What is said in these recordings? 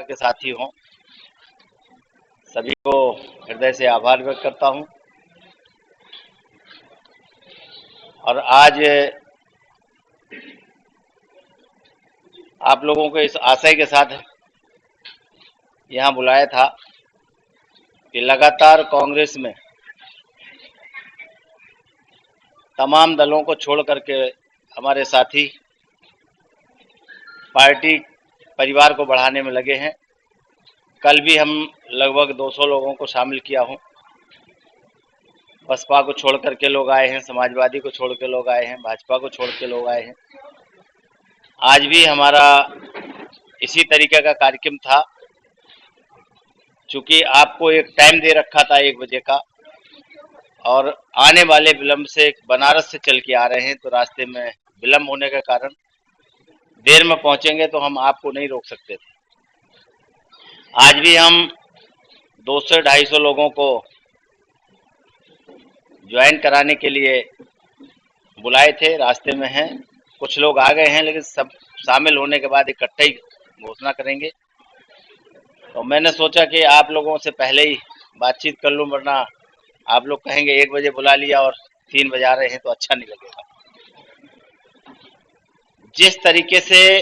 के साथी हों, सभी को हृदय से आभार व्यक्त करता हूं। और आज आप लोगों को इस आशय के साथ यहाँ बुलाया था कि लगातार कांग्रेस में तमाम दलों को छोड़ करके हमारे साथी पार्टी परिवार को बढ़ाने में लगे हैं। कल भी हम लगभग 200 लोगों को शामिल किया हूं। बसपा को छोड़ करके लोग आए हैं, समाजवादी को छोड़ के लोग आए हैं, भाजपा को छोड़ के लोग आए हैं। आज भी हमारा इसी तरीके का कार्यक्रम था। चूंकि आपको एक टाइम दे रखा था 1 बजे का, और आने वाले विलंब से बनारस से चल के आ रहे हैं, तो रास्ते में विलंब होने के कारण देर में पहुंचेंगे, तो हम आपको नहीं रोक सकते थे। आज भी हम 200-250 लोगों को ज्वाइन कराने के लिए बुलाए थे, रास्ते में हैं। कुछ लोग आ गए हैं, लेकिन सब शामिल होने के बाद इकट्ठे ही घोषणा करेंगे। तो मैंने सोचा कि आप लोगों से पहले ही बातचीत कर लूं, वरना आप लोग कहेंगे 1 बजे बुला लिया और 3 बजा रहे हैं, तो अच्छा नहीं लगेगा। जिस तरीके से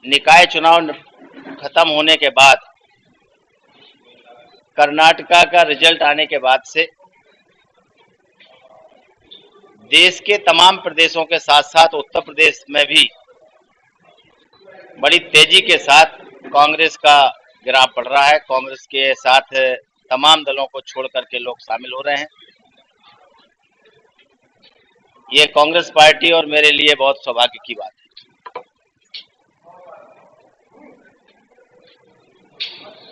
निकाय चुनाव खत्म होने के बाद, कर्नाटका का रिजल्ट आने के बाद से देश के तमाम प्रदेशों के साथ साथ उत्तर प्रदेश में भी बड़ी तेजी के साथ कांग्रेस का गिराव पड़ रहा है। कांग्रेस के साथ तमाम दलों को छोड़ करके लोग शामिल हो रहे हैं। ये कांग्रेस पार्टी और मेरे लिए बहुत सौभाग्य की बात है।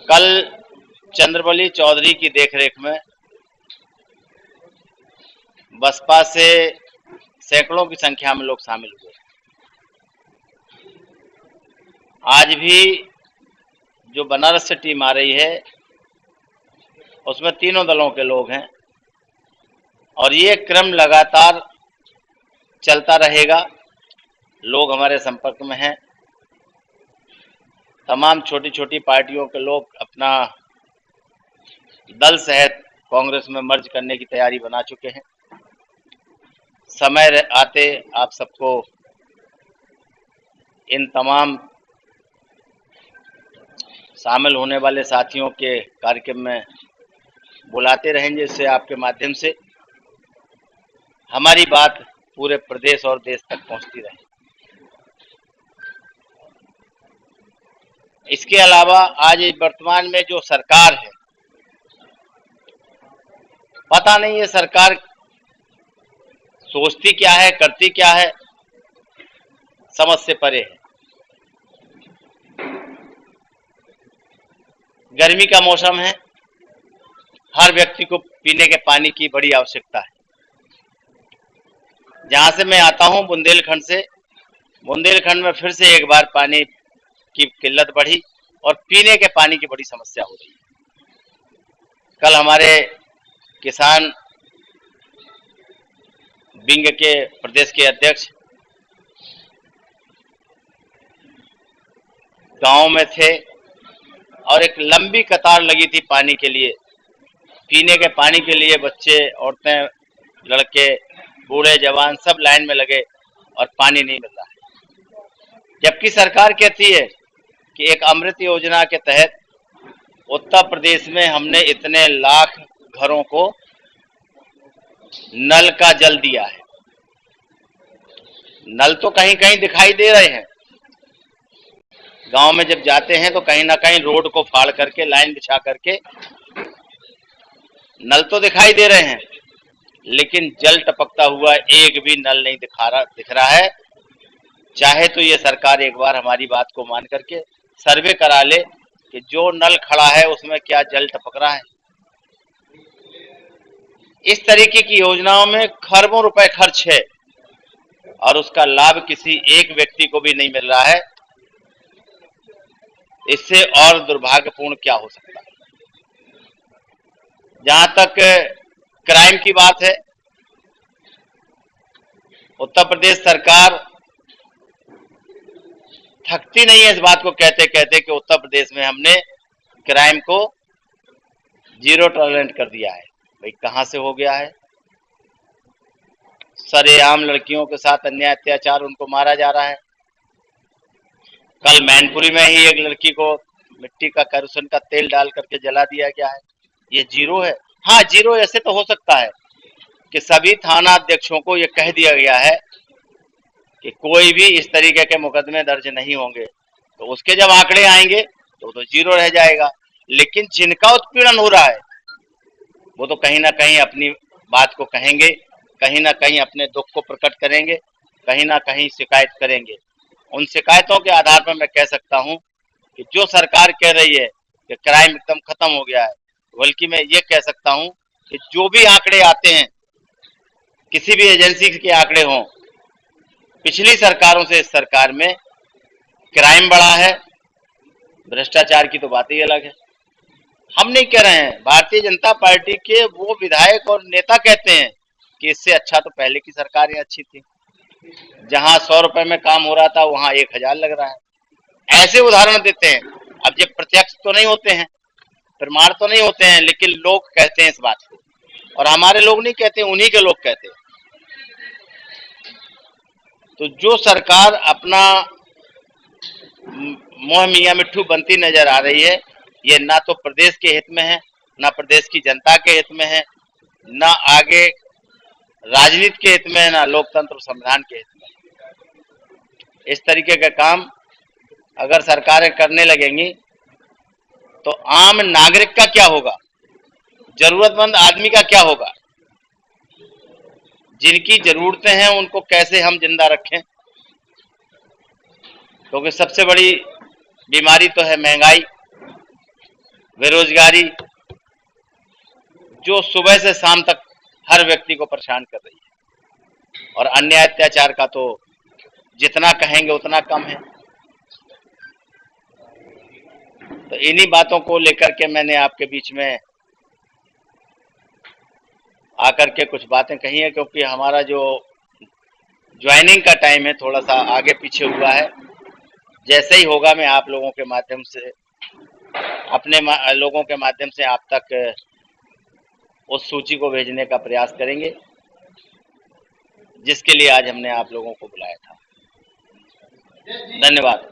कल चंद्रबली चौधरी की देखरेख में बसपा से सैकड़ों की संख्या में लोग शामिल हुए। आज भी जो बनारस से टीम आ रही है, उसमें तीनों दलों के लोग हैं, और ये क्रम लगातार चलता रहेगा। लोग हमारे संपर्क में हैं। तमाम छोटी छोटी पार्टियों के लोग अपना दल सहित कांग्रेस में मर्ज करने की तैयारी बना चुके हैं। समय आते आप सबको इन तमाम शामिल होने वाले साथियों के कार्यक्रम में बुलाते रहेंगे, जिससे आपके माध्यम से हमारी बात पूरे प्रदेश और देश तक पहुंचती रहे। इसके अलावा आज वर्तमान में जो सरकार है, पता नहीं ये सरकार सोचती क्या है, करती क्या है, समझ से परे है। गर्मी का मौसम है, हर व्यक्ति को पीने के पानी की बड़ी आवश्यकता है। जहां से मैं आता हूं, बुंदेलखंड से, बुंदेलखंड में फिर से एक बार पानी की किल्लत बढ़ी और पीने के पानी की बड़ी समस्या हो रही है। कल हमारे किसान विंग के प्रदेश के अध्यक्ष गांव में थे, और एक लंबी कतार लगी थी पानी के लिए, पीने के पानी के लिए। बच्चे, औरतें, लड़के, बूढ़े, जवान सब लाइन में लगे और पानी नहीं मिल रहा है। जबकि सरकार कहती है कि एक अमृत योजना के तहत उत्तर प्रदेश में हमने इतने लाख घरों को नल का जल दिया है। नल तो कहीं कहीं दिखाई दे रहे हैं। गांव में जब जाते हैं तो कहीं ना कहीं रोड को फाड़ करके, लाइन बिछा करके नल तो दिखाई दे रहे हैं, लेकिन जल टपकता हुआ एक भी नल नहीं दिख रहा है। चाहे तो ये सरकार एक बार हमारी बात को मान करके सर्वे करा ले कि जो नल खड़ा है उसमें क्या जल टपक रहा है। इस तरीके की योजनाओं में खरबों रुपए खर्च है और उसका लाभ किसी एक व्यक्ति को भी नहीं मिल रहा है। इससे और दुर्भाग्यपूर्ण क्या हो सकता है। जहां तक क्राइम की बात है, उत्तर प्रदेश सरकार थकती नहीं है इस बात को कहते कहते कि उत्तर प्रदेश में हमने क्राइम को जीरो टॉलरेंट कर दिया है। भाई कहां से हो गया है? सरेआम लड़कियों के साथ अन्याय अत्याचार, उनको मारा जा रहा है। कल मैनपुरी में ही एक लड़की को मिट्टी का केरोसिन का तेल डाल करके जला दिया गया है। ये जीरो है? हाँ, जीरो ऐसे तो हो सकता है कि सभी थाना अध्यक्षों को ये कह दिया गया है कि कोई भी इस तरीके के मुकदमे दर्ज नहीं होंगे, तो उसके जब आंकड़े आएंगे तो जीरो रह जाएगा। लेकिन जिनका उत्पीड़न हो रहा है वो तो कहीं ना कहीं अपनी बात को कहेंगे, कहीं ना कहीं अपने दुख को प्रकट करेंगे, कहीं ना कहीं शिकायत करेंगे। उन शिकायतों के आधार पर मैं कह सकता हूं कि जो सरकार कह रही है कि क्राइम एकदम खत्म हो गया है, बल्कि मैं ये कह सकता हूं कि जो भी आंकड़े आते हैं, किसी भी एजेंसी के आंकड़े हों, पिछली सरकारों से इस सरकार में क्राइम बढ़ा है, भ्रष्टाचार की तो बात ही अलग है। हम नहीं कह रहे हैं, भारतीय जनता पार्टी के वो विधायक और नेता कहते हैं कि इससे अच्छा तो पहले की सरकारें अच्छी थी, जहां 100 रुपए में काम हो रहा था वहां 1000 लग रहा है। ऐसे उदाहरण देते हैं। अब ये प्रत्यक्ष तो नहीं होते हैं, प्रमाण तो नहीं होते हैं, लेकिन लोग कहते हैं इस बात को, और हमारे लोग नहीं कहते, उन्हीं के लोग कहते हैं। तो जो सरकार अपना मोह मियाँ मिट्ठू बनती नजर आ रही है, ये ना तो प्रदेश के हित में है, ना प्रदेश की जनता के हित में है, ना आगे राजनीति के हित में है, ना लोकतंत्र संविधान के हित में है। इस तरीके का काम अगर सरकारें करने लगेंगी तो आम नागरिक का क्या होगा, जरूरतमंद आदमी का क्या होगा? जिनकी जरूरतें हैं उनको कैसे हम जिंदा रखें? क्योंकि सबसे बड़ी बीमारी तो है महंगाई, बेरोजगारी, जो सुबह से शाम तक हर व्यक्ति को परेशान कर रही है। और अन्याय अत्याचार का तो जितना कहेंगे उतना कम है। तो इन्हीं बातों को लेकर के मैंने आपके बीच में आकर के कुछ बातें कही है, क्योंकि हमारा जो ज्वाइनिंग का टाइम है थोड़ा सा आगे पीछे हुआ है। जैसे ही होगा मैं आप लोगों के माध्यम से, अपने लोगों के माध्यम से आप तक उस सूची को भेजने का प्रयास करेंगे जिसके लिए आज हमने आप लोगों को बुलाया था। धन्यवाद।